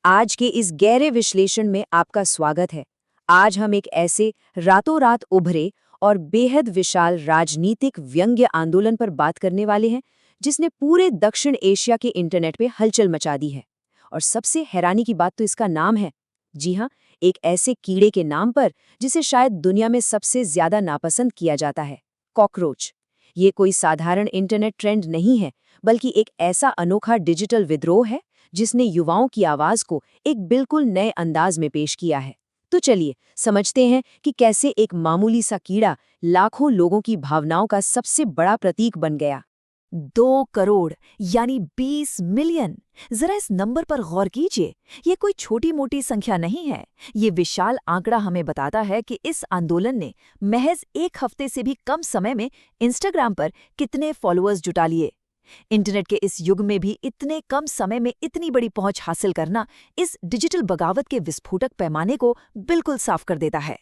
आज के इस गहरे विश्लेषण में आपका स्वागत है। आज हम एक ऐसे रातों रात उभरे और बेहद विशाल राजनीतिक व्यंग्य आंदोलन पर बात करने वाले हैं, जिसने पूरे दक्षिण एशिया के इंटरनेट पे हलचल मचा दी है। और सबसे हैरानी की बात तो इसका नाम है। जी हाँ, एक ऐसे कीड़े के नाम पर जिसे शायद दुनिया में सबसे ज्यादा नापसंद किया जाता है, कॉकरोच। ये कोई साधारण इंटरनेट ट्रेंड नहीं है, बल्कि एक ऐसा अनोखा डिजिटल विद्रोह है जिसने युवाओं की आवाज को एक बिल्कुल नए अंदाज में पेश किया है। तो चलिए समझते हैं कि कैसे एक मामूली सा कीड़ा लाखों लोगों की भावनाओं का सबसे बड़ा प्रतीक बन गया। 2 करोड़ यानी 20 मिलियन। जरा इस नंबर पर गौर कीजिए। ये कोई छोटी मोटी संख्या नहीं है। ये विशाल आंकड़ा हमें बताता है कि इस आंदोलन ने महज एक हफ्ते से भी कम समय में इंस्टाग्राम पर कितने फॉलोअर्स जुटा लिए। इंटरनेट के इस युग में भी इतने कम समय में इतनी बड़ी पहुंच हासिल करना इस डिजिटल बगावत के विस्फोटक पैमाने को बिल्कुल साफ कर देता है।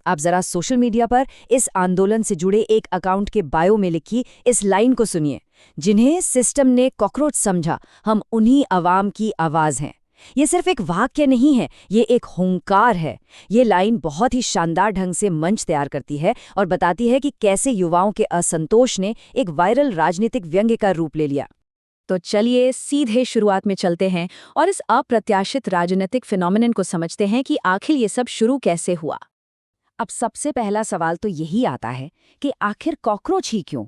आप जरा सोशल मीडिया पर इस आंदोलन से जुड़े एक अकाउंट के बायो में लिखी इस लाइन को सुनिए। जिन्हें सिस्टम ने कॉकरोच समझा, हम उन्हीं अवाम की आवाज हैं। ये सिर्फ एक वाक्य नहीं है, ये एक हुंकार है। ये लाइन बहुत ही शानदार ढंग से मंच तैयार करती है और बताती है कि कैसे युवाओं के असंतोष ने एक वायरल राजनीतिक व्यंग्य का रूप ले लिया। तो चलिए सीधे शुरुआत में चलते हैं और इस अप्रत्याशित राजनीतिक फिनोमिनन को समझते हैं कि आखिर ये सब शुरू कैसे हुआ। अब सबसे पहला सवाल तो यही आता है कि आखिर कॉकरोच ही क्यों?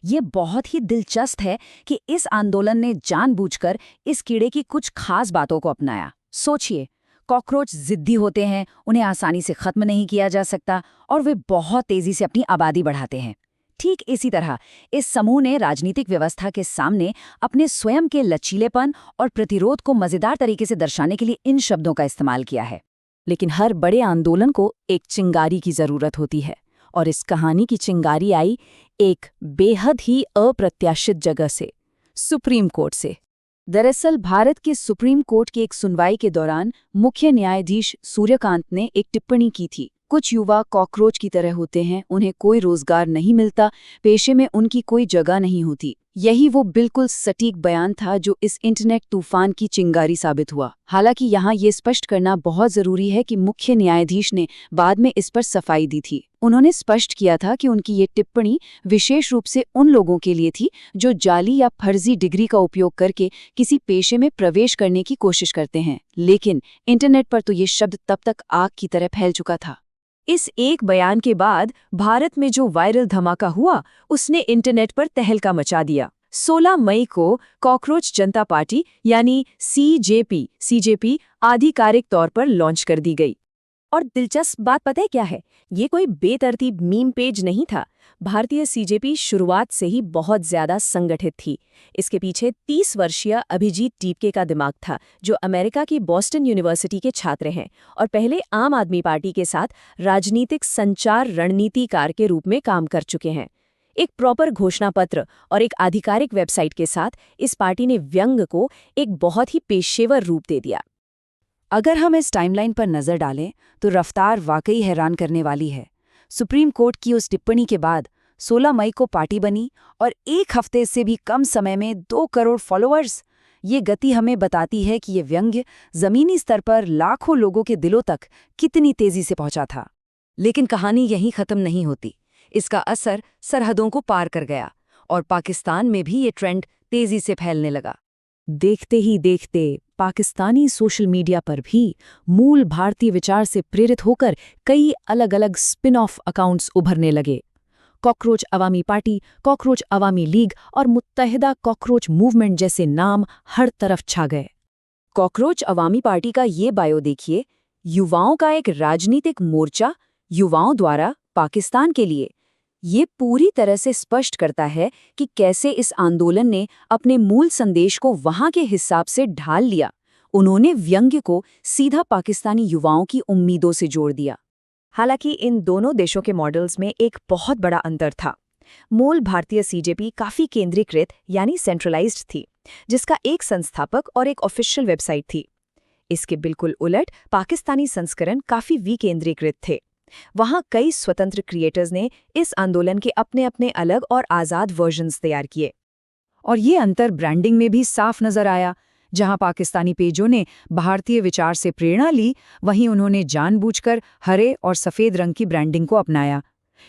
ये बहुत ही दिलचस्प है कि इस आंदोलन ने जानबूझकर इस कीड़े की कुछ खास बातों को अपनाया। सोचिए, कॉकरोच जिद्दी होते हैं, उन्हें आसानी से खत्म नहीं किया जा सकता और वे बहुत तेजी से अपनी आबादी बढ़ाते हैं। ठीक इसी तरह इस समूह ने राजनीतिक व्यवस्था के सामने अपने स्वयं के लचीलेपन और प्रतिरोध को मजेदार तरीके से दर्शाने के लिए इन शब्दों का इस्तेमाल किया है। लेकिन हर बड़े आंदोलन को एक चिंगारी की जरूरत होती है, और इस कहानी की चिंगारी आई एक बेहद ही अप्रत्याशित जगह से, सुप्रीम कोर्ट से। दरअसल भारत के सुप्रीम कोर्ट की एक सुनवाई के दौरान मुख्य न्यायाधीश सूर्यकांत ने एक टिप्पणी की थी। कुछ युवा कॉकरोच की तरह होते हैं, उन्हें कोई रोजगार नहीं मिलता, पेशे में उनकी कोई जगह नहीं होती। यही वो बिल्कुल सटीक बयान था जो इस इंटरनेट तूफान की चिंगारी साबित हुआ। हालांकि यहाँ ये स्पष्ट करना बहुत जरूरी है कि मुख्य न्यायाधीश ने बाद में इस पर सफाई दी थी। उन्होंने स्पष्ट किया था कि उनकी ये टिप्पणी विशेष रूप से उन लोगों के लिए थी जो जाली या फर्जी डिग्री का उपयोग करके किसी पेशे में प्रवेश करने की कोशिश करते हैं। लेकिन इंटरनेट पर तो ये शब्द तब तक आग की तरह फैल चुका था। इस एक बयान के बाद भारत में जो वायरल धमाका हुआ, उसने इंटरनेट पर तहलका मचा दिया। 16 मई को कॉकरोच जनता पार्टी यानी सीजेपी आधिकारिक तौर पर लॉन्च कर दी गई। और दिलचस्प बात पता है क्या है? ये कोई बेतरतीब मीम पेज नहीं था। भारतीय सीजेपी शुरुआत से ही बहुत ज्यादा संगठित थी। इसके पीछे 30 वर्षीय अभिजीत टीपके का दिमाग था, जो अमेरिका की बॉस्टन यूनिवर्सिटी के छात्र हैं और पहले आम आदमी पार्टी के साथ राजनीतिक संचार रणनीतिकार के रूप में काम कर चुके हैं। एक प्रॉपर घोषणा पत्र और एक आधिकारिक वेबसाइट के साथ इस पार्टी ने व्यंग्य को एक बहुत ही पेशेवर रूप दे दिया। अगर हम इस टाइमलाइन पर नजर डालें तो रफ्तार वाकई हैरान करने वाली है। सुप्रीम कोर्ट की उस टिप्पणी के बाद 16 मई को पार्टी बनी और एक हफ्ते से भी कम समय में 2 करोड़ फॉलोअर्स। ये गति हमें बताती है कि ये व्यंग्य जमीनी स्तर पर लाखों लोगों के दिलों तक कितनी तेजी से पहुंचा था। लेकिन कहानी यहीं खत्म नहीं होती। इसका असर सरहदों को पार कर गया और पाकिस्तान में भी ये ट्रेंड तेजी से फैलने लगा। देखते ही देखते पाकिस्तानी सोशल मीडिया पर भी मूल भारतीय विचार से प्रेरित होकर कई अलग अलग स्पिन ऑफ अकाउंट्स उभरने लगे। कॉकरोच अवामी पार्टी, कॉकरोच अवामी लीग और मुत्तहिदा कॉकरोच मूवमेंट जैसे नाम हर तरफ छा गए। कॉकरोच अवामी पार्टी का ये बायो देखिए, युवाओं का एक राजनीतिक मोर्चा, युवाओं द्वारा पाकिस्तान के लिए। ये पूरी तरह से स्पष्ट करता है कि कैसे इस आंदोलन ने अपने मूल संदेश को वहां के हिसाब से ढाल लिया। उन्होंने व्यंग्य को सीधा पाकिस्तानी युवाओं की उम्मीदों से जोड़ दिया। हालांकि इन दोनों देशों के मॉडल्स में एक बहुत बड़ा अंतर था। मूल भारतीय सीजेपी काफी केंद्रीकृत यानी सेंट्रलाइज्ड थी, जिसका एक संस्थापक और एक ऑफिशियल वेबसाइट थी। इसके बिल्कुल उलट पाकिस्तानी संस्करण काफी विकेंद्रीकृत थे। वहां कई स्वतंत्र क्रिएटर्स ने इस आंदोलन के अपने अपने अलग और आज़ाद वर्जन्स तैयार किए। और ये अंतर ब्रांडिंग में भी साफ नजर आया। जहां पाकिस्तानी पेजों ने भारतीय विचार से प्रेरणा ली, वहीं उन्होंने जानबूझकर हरे और सफ़ेद रंग की ब्रांडिंग को अपनाया।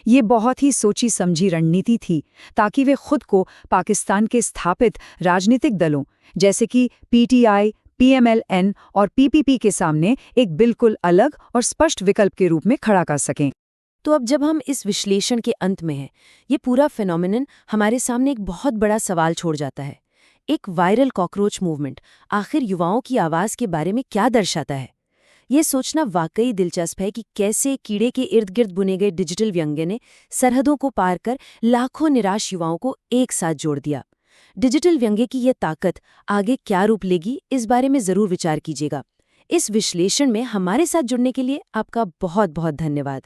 ये बहुत ही सोची समझी रणनीति थी, ताकि वे खुद को पाकिस्तान के स्थापित राजनीतिक दलों जैसे कि पीटीआई, पीएमएल-एन और पीपीपी के सामने एक बिल्कुल अलग और स्पष्ट विकल्प के रूप में खड़ा कर सकें। तो अब जब हम इस विश्लेषण के अंत में हैं, ये पूरा फिनोमिनन हमारे सामने एक बहुत बड़ा सवाल छोड़ जाता है। एक वायरल कॉकरोच मूवमेंट आखिर युवाओं की आवाज़ के बारे में क्या दर्शाता है? ये सोचना वाकई दिलचस्प है कि कैसे कीड़े के इर्द गिर्द बुने गए डिजिटल व्यंग्य ने सरहदों को पार कर लाखों निराश युवाओं को एक साथ जोड़ दिया। डिजिटल व्यंग्य की ये ताकत आगे क्या रूप लेगी, इस बारे में ज़रूर विचार कीजिएगा। इस विश्लेषण में हमारे साथ जुड़ने के लिए आपका बहुत बहुत धन्यवाद।